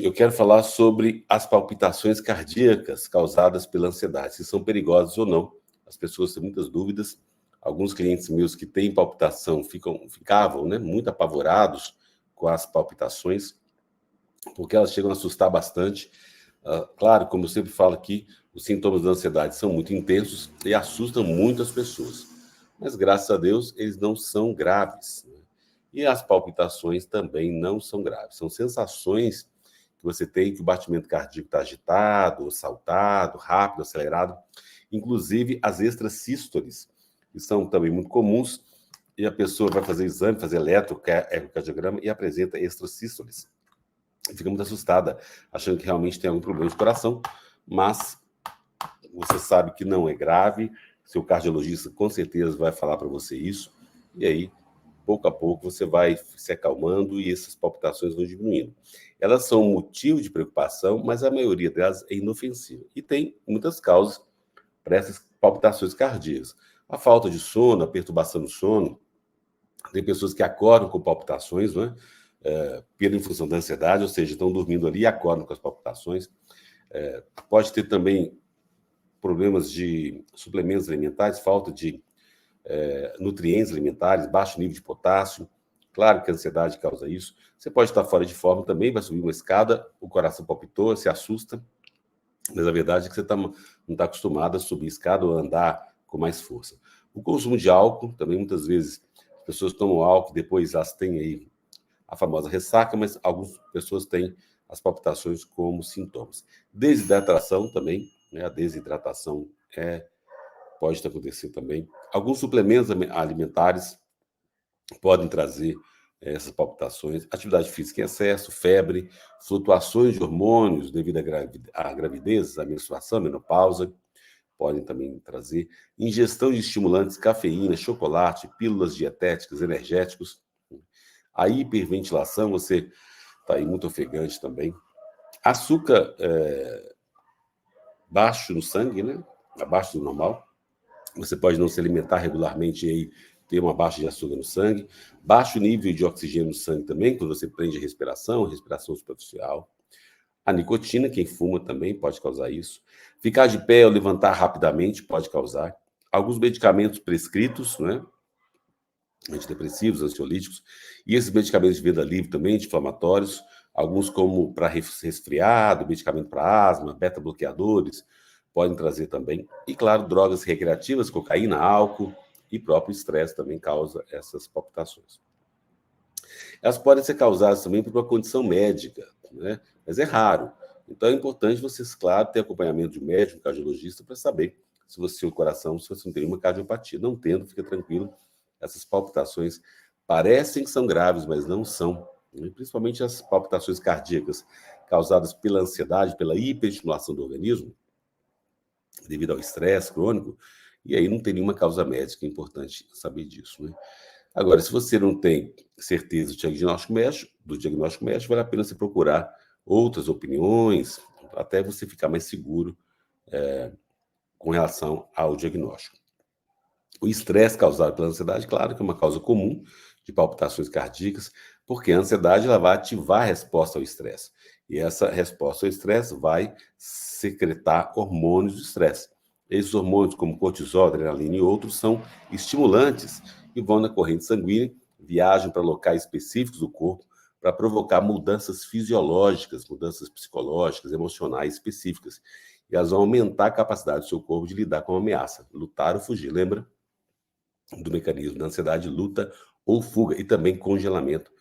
eu quero falar sobre as palpitações cardíacas causadas pela ansiedade, se são perigosas ou não. As pessoas têm muitas dúvidas. Alguns clientes meus que têm palpitação ficavam, né, muito apavorados com as palpitações, porque elas chegam a assustar bastante. Claro, como eu sempre falo aqui, os sintomas da ansiedade são muito intensos e assustam muitas pessoas. Mas, graças a Deus, eles não são graves, né? E as palpitações também não são graves. São sensações que você tem que o batimento cardíaco está agitado, saltado, rápido, acelerado. Inclusive as extrasístoles, que são também muito comuns, e a pessoa vai fazer exame, fazer eletrocardiograma e apresenta extrasístoles. Fica muito assustada, achando que realmente tem algum problema de coração, mas você sabe que não é grave, seu cardiologista com certeza vai falar para você isso, e aí, pouco a pouco, você vai se acalmando e essas palpitações vão diminuindo. Elas são um motivo de preocupação, mas a maioria delas é inofensiva. E tem muitas causas para essas palpitações cardíacas. A falta de sono, a perturbação do sono, tem pessoas que acordam com palpitações, né? Pela função da ansiedade, ou seja, estão dormindo ali e acordam com as palpitações. Pode ter também problemas de suplementos alimentares, falta de nutrientes alimentares, baixo nível de potássio. Claro que a ansiedade causa isso. Você pode estar fora de forma também, vai subir uma escada, o coração palpitou, se assusta, mas a verdade é que você não está acostumado a subir escada ou andar com mais força. O consumo de álcool, também muitas vezes as pessoas tomam álcool, depois elas têm aí a famosa ressaca, mas algumas pessoas têm as palpitações como sintomas. Desidratação também, né? A desidratação pode acontecer também. Alguns suplementos alimentares podem trazer essas palpitações. Atividade física em excesso, febre, flutuações de hormônios devido à gravidez, à menstruação, à menopausa, podem também trazer. Ingestão de estimulantes, cafeína, chocolate, pílulas dietéticas, energéticos. A hiperventilação, você está aí muito ofegante também. Açúcar baixo no sangue, né? Abaixo do normal. Você pode não se alimentar regularmente e aí ter uma baixa de açúcar no sangue. Baixo nível de oxigênio no sangue também, quando você prende a respiração superficial. A nicotina, quem fuma também pode causar isso. Ficar de pé ou levantar rapidamente pode causar. Alguns medicamentos prescritos, né? Antidepressivos, ansiolíticos, e esses medicamentos de venda livre também, anti-inflamatórios, alguns como para resfriado, medicamento para asma, beta-bloqueadores, podem trazer também. E, claro, drogas recreativas, cocaína, álcool e próprio estresse também causa essas palpitações. Elas podem ser causadas também por uma condição médica, né? Mas é raro. Então, é importante vocês, claro, ter acompanhamento de um médico, um cardiologista, para saber se o seu coração, se você não tem uma cardiopatia. Não tendo, fica tranquilo. Essas palpitações parecem que são graves, mas não são. Né? Principalmente as palpitações cardíacas causadas pela ansiedade, pela hiperestimulação do organismo, devido ao estresse crônico, e aí não tem nenhuma causa médica, é importante saber disso, né? Agora, se você não tem certeza do diagnóstico médico, vale a pena você procurar outras opiniões, até você ficar mais seguro com relação ao diagnóstico. O estresse causado pela ansiedade, claro que é uma causa comum de palpitações cardíacas, porque a ansiedade ela vai ativar a resposta ao estresse. E essa resposta ao estresse vai secretar hormônios do estresse. Esses hormônios, como cortisol, adrenalina e outros, são estimulantes e vão na corrente sanguínea, viajam para locais específicos do corpo para provocar mudanças fisiológicas, mudanças psicológicas, emocionais específicas. E elas vão aumentar a capacidade do seu corpo de lidar com uma ameaça, lutar ou fugir. Lembra do mecanismo da ansiedade, luta ou fuga, e também congelamento,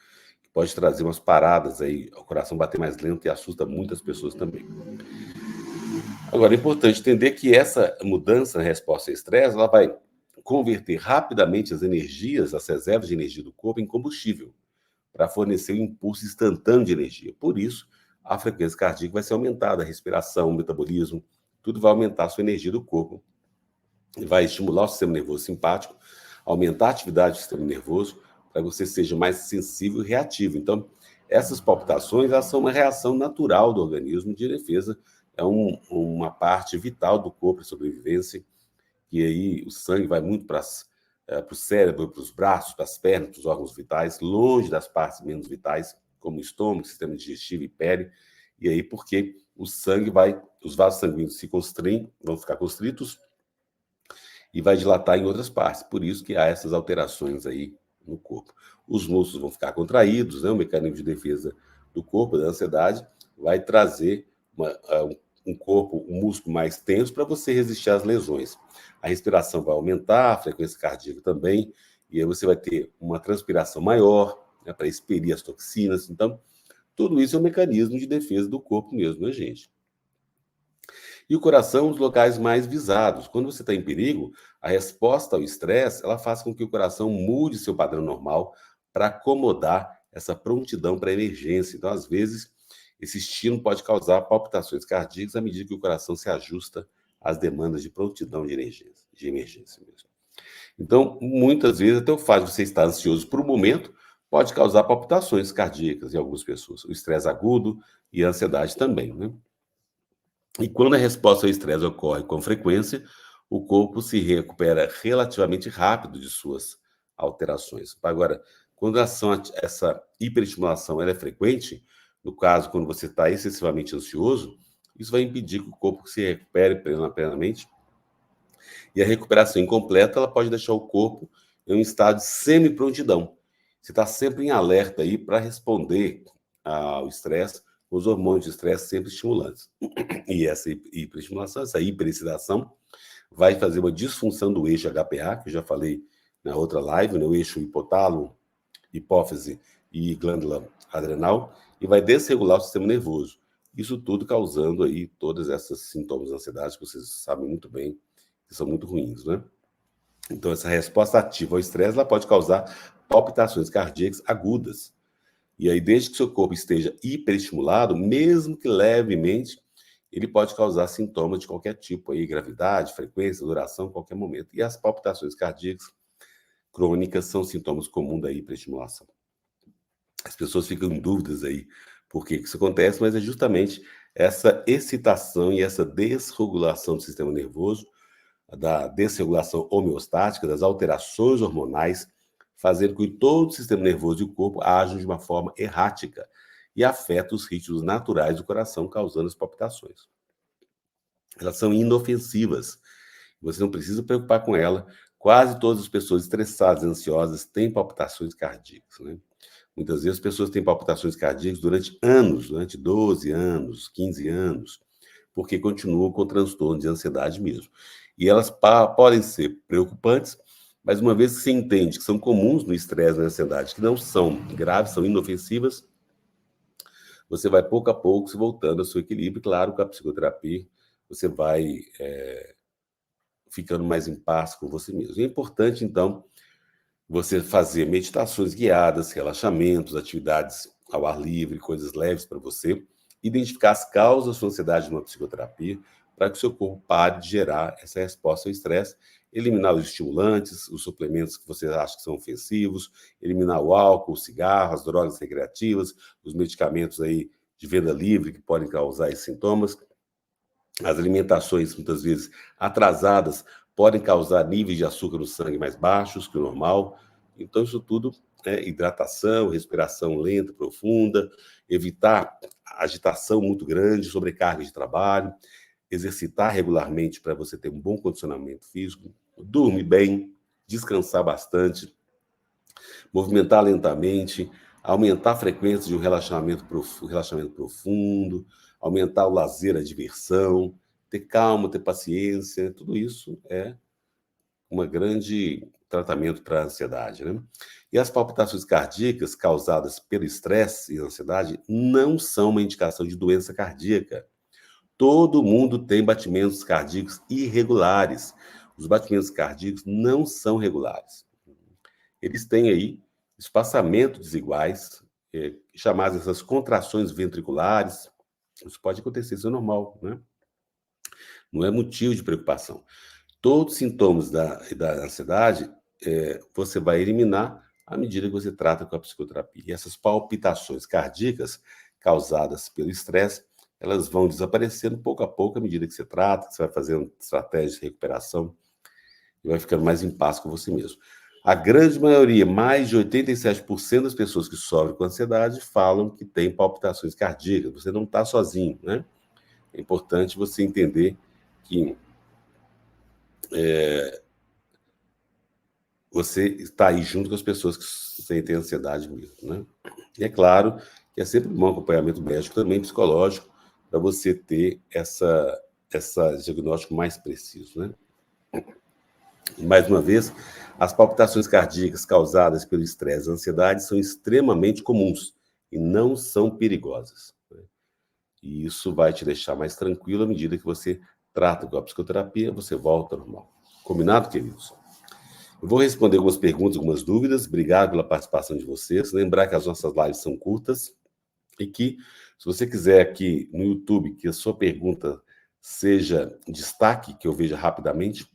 que pode trazer umas paradas aí, o coração bater mais lento e assusta muitas pessoas também. Agora, é importante entender que essa mudança na resposta ao estresse, ela vai converter rapidamente as energias, as reservas de energia do corpo em combustível, para fornecer um impulso instantâneo de energia. Por isso, a frequência cardíaca vai ser aumentada, a respiração, o metabolismo, tudo vai aumentar a sua energia do corpo. Vai estimular o sistema nervoso simpático, aumentar a atividade do sistema nervoso, para que você seja mais sensível e reativo. Então, essas palpitações, elas são uma reação natural do organismo de defesa, é uma parte vital do corpo de sobrevivência, que aí o sangue vai muito para o cérebro, para os braços, para as pernas, para os órgãos vitais, longe das partes menos vitais, como o estômago, sistema digestivo e pele, E aí, porque os vasos sanguíneos se constrem, vão ficar constritos e vai dilatar em outras partes. Por isso que há essas alterações aí no corpo. Os músculos vão ficar contraídos, né? O mecanismo de defesa do corpo, da ansiedade, vai trazer um corpo, um músculo mais tenso para você resistir às lesões. A respiração vai aumentar, a frequência cardíaca também, e aí você vai ter uma transpiração maior, né, para expelir as toxinas. Então, tudo isso é um mecanismo de defesa do corpo mesmo, né, gente? E o coração, os locais mais visados. Quando você está em perigo, a resposta ao estresse, ela faz com que o coração mude seu padrão normal para acomodar essa prontidão para emergência. Então, às vezes, esse estímulo pode causar palpitações cardíacas à medida que o coração se ajusta às demandas de prontidão de emergência mesmo. Então, muitas vezes, até o fato de você estar ansioso por um momento pode causar palpitações cardíacas em algumas pessoas. O estresse agudo e a ansiedade também, né? E quando a resposta ao estresse ocorre com frequência, o corpo se recupera relativamente rápido de suas alterações. Agora, quando essa hiperestimulação ela é frequente, no caso, quando você está excessivamente ansioso, isso vai impedir que o corpo se recupere plenamente. E a recuperação incompleta ela pode deixar o corpo em um estado de semi-prontidão. Você está sempre em alerta aí para responder ao estresse, os hormônios de estresse sempre estimulantes. E essa hiperestimulação, essa hiperexcitação, vai fazer uma disfunção do eixo HPA, que eu já falei na outra live, no eixo hipotálamo, hipófise e glândula adrenal, e vai desregular o sistema nervoso. Isso tudo causando aí todos esses sintomas de ansiedade que vocês sabem muito bem, que são muito ruins, né? Então, essa resposta ativa ao estresse, ela pode causar palpitações cardíacas agudas. E aí, desde que seu corpo esteja hiperestimulado, mesmo que levemente, ele pode causar sintomas de qualquer tipo, aí, gravidade, frequência, duração, qualquer momento. E as palpitações cardíacas crônicas são sintomas comuns da hiperestimulação. As pessoas ficam em dúvidas aí por que isso acontece, mas é justamente essa excitação e essa desregulação do sistema nervoso, da desregulação homeostática, das alterações hormonais, fazendo com que todo o sistema nervoso e o corpo ajam de uma forma errática e afeta os ritmos naturais do coração, causando as palpitações. Elas são inofensivas, você não precisa preocupar com ela. Quase todas as pessoas estressadas e ansiosas têm palpitações cardíacas, né? Muitas vezes as pessoas têm palpitações cardíacas durante anos, durante 12 anos, 15 anos, porque continuam com transtorno de ansiedade mesmo. E elas podem ser preocupantes, mas uma vez que você entende que são comuns no estresse e na ansiedade, que não são graves, são inofensivas, você vai pouco a pouco se voltando ao seu equilíbrio. Claro, com a psicoterapia, você vai ficando mais em paz com você mesmo. É importante, então, você fazer meditações guiadas, relaxamentos, atividades ao ar livre, coisas leves para você, identificar as causas da sua ansiedade numa psicoterapia, para que o seu corpo pare de gerar essa resposta ao estresse, eliminar os estimulantes, os suplementos que você acha que são ofensivos, eliminar o álcool, o cigarro, as drogas recreativas, os medicamentos aí de venda livre que podem causar esses sintomas. As alimentações, muitas vezes, atrasadas, podem causar níveis de açúcar no sangue mais baixos que o normal. Então, isso tudo é hidratação, respiração lenta, profunda, evitar agitação muito grande, sobrecarga de trabalho, exercitar regularmente para você ter um bom condicionamento físico, dormir bem, descansar bastante, movimentar lentamente, aumentar a frequência de um relaxamento profundo, aumentar o lazer, a diversão, ter calma, ter paciência, tudo isso é um grande tratamento para a ansiedade, né? E as palpitações cardíacas causadas pelo estresse e ansiedade não são uma indicação de doença cardíaca. Todo mundo tem batimentos cardíacos irregulares. Os batimentos cardíacos não são regulares. Eles têm aí espaçamentos desiguais, chamadas essas contrações ventriculares. Isso pode acontecer, isso é normal, né? Não é motivo de preocupação. Todos os sintomas da ansiedade você vai eliminar à medida que você trata com a psicoterapia. E essas palpitações cardíacas causadas pelo estresse, elas vão desaparecendo pouco a pouco à medida que você trata, que você vai fazendo estratégias de recuperação e vai ficando mais em paz com você mesmo. A grande maioria, mais de 87% das pessoas que sofrem com ansiedade falam que têm palpitações cardíacas. Você não está sozinho, né? É importante você entender que você está aí junto com as pessoas que sentem ansiedade mesmo, né? E é claro que é sempre um acompanhamento médico, também psicológico, para você ter esse diagnóstico mais preciso, né? Mais uma vez, as palpitações cardíacas causadas pelo estresse e ansiedade são extremamente comuns e não são perigosas, né? E isso vai te deixar mais tranquilo à medida que você trata com a psicoterapia, você volta ao normal. Combinado, queridos? Eu vou responder algumas perguntas, algumas dúvidas. Obrigado pela participação de vocês. Lembrar que as nossas lives são curtas e que, se você quiser aqui no YouTube que a sua pergunta seja destaque, que eu veja rapidamente,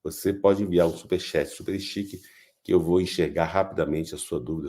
você pode enviar um superchat, super chique, que eu vou enxergar rapidamente a sua dúvida.